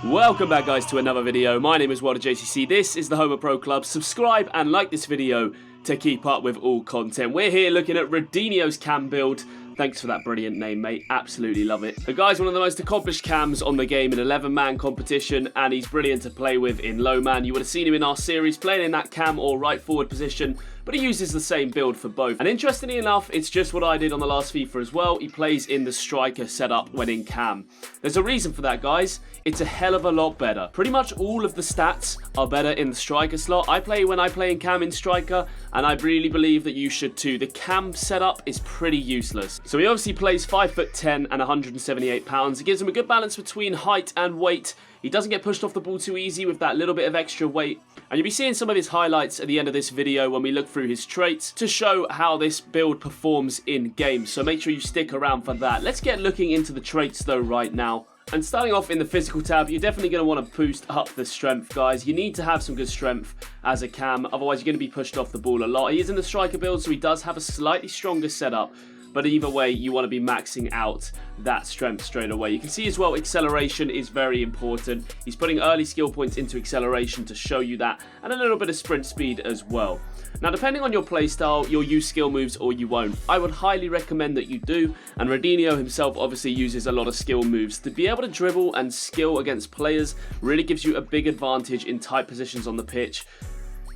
Welcome back guys to another video. My name is JCC. This is the Home of Pro Club. Subscribe and like this video to keep up with all content. We're here looking at Rodinho's cam build. Thanks for that brilliant name, mate. Absolutely love it. The guy's one of the most accomplished cams on the game in 11-man competition, and he's brilliant to play with in low man. You would have seen him in our series playing in that cam or right forward position, but he uses the same build for both. And interestingly enough, it's just what I did on the last FIFA as well. He plays in the striker setup when in cam. There's a reason for that, guys. It's a hell of a lot better. Pretty much all of the stats are better in the striker slot. When I play in cam in striker, and I really believe that you should too. The cam setup is pretty useless. So he obviously plays 5'10" and 178 pounds. It gives him a good balance between height and weight. He doesn't get pushed off the ball too easy with that little bit of extra weight. And you'll be seeing some of his highlights at the end of this video when we look through his traits to show how this build performs in game. So make sure you stick around for that. Let's get looking into the traits though right now. And starting off in the physical tab, you're definitely going to want to boost up the strength, guys. You need to have some good strength as a cam, otherwise you're going to be pushed off the ball a lot. He is in the striker build, so he does have a slightly stronger setup. But either way, you want to be maxing out that strength straight away. You can see as well, acceleration is very important. He's putting early skill points into acceleration to show you that, and a little bit of sprint speed as well. Now, depending on your playstyle, you'll use skill moves or you won't. I would highly recommend that you do, and Rodinho himself obviously uses a lot of skill moves. To be able to dribble and skill against players really gives you a big advantage in tight positions on the pitch.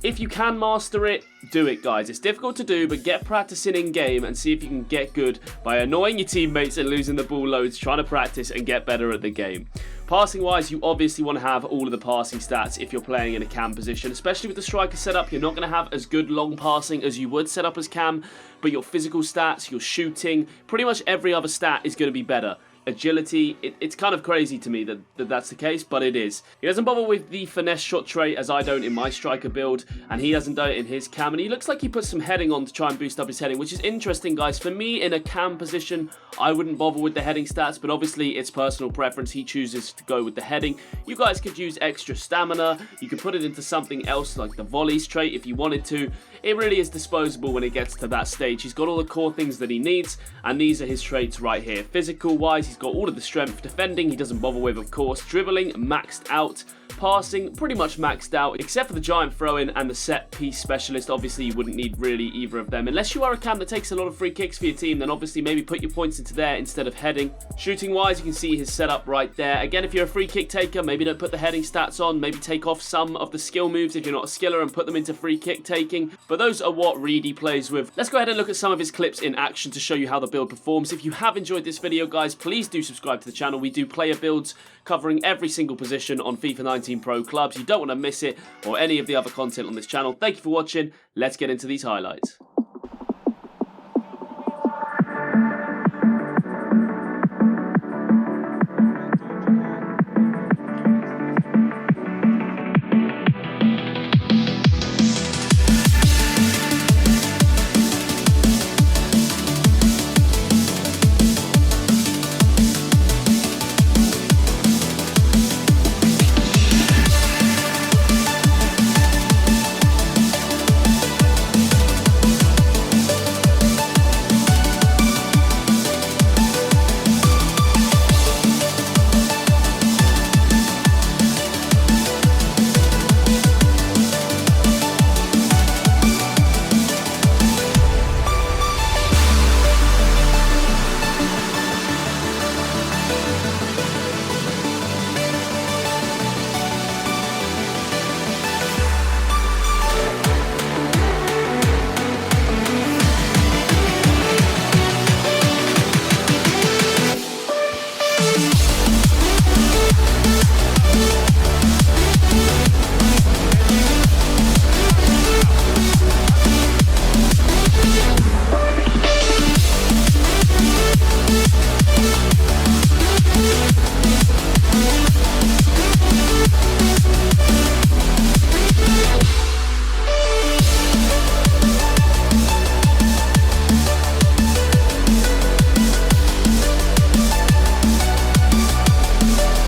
If you can master it, do it, guys. It's difficult to do, but get practicing in game and see if you can get good by annoying your teammates and losing the ball loads, trying to practice and get better at the game. Passing wise, you obviously want to have all of the passing stats if you're playing in a cam position, especially with the striker setup. You're not going to have as good long passing as you would set up as cam, but your physical stats, your shooting, pretty much every other stat is going to be better. Agility, it's kind of crazy to me that that's the case, but it is. He doesn't bother with the finesse shot trait as I don't in my striker build, and he hasn't done it in his cam, and he looks like he puts some heading on to try and boost up his heading, which is interesting, guys. For me, in a cam position, I wouldn't bother with the heading stats, but obviously it's personal preference. He chooses to go with the heading. You guys could use extra stamina. You could put it into something else like the volleys trait if you wanted to. It really is disposable when it gets to that stage. He's got all the core things that he needs, and these are his traits right here. Physical wise, he's got all of the strength. Defending, he doesn't bother with, of course. Dribbling, maxed out. Passing, pretty much maxed out, except for the giant throw-in and the set piece specialist. Obviously, you wouldn't need really either of them. Unless you are a cam that takes a lot of free kicks for your team, then obviously maybe put your points into there instead of heading. Shooting-wise, you can see his setup right there. Again, if you're a free kick taker, maybe don't put the heading stats on. Maybe take off some of the skill moves if you're not a skiller and put them into free kick taking. But those are what Reedy plays with. Let's go ahead and look at some of his clips in action to show you how the build performs. If you have enjoyed this video, guys, please do subscribe to the channel. We do player builds covering every single position on FIFA 19 Pro Clubs. You don't want to miss it or any of the other content on this channel. Thank you for watching. Let's get into these highlights.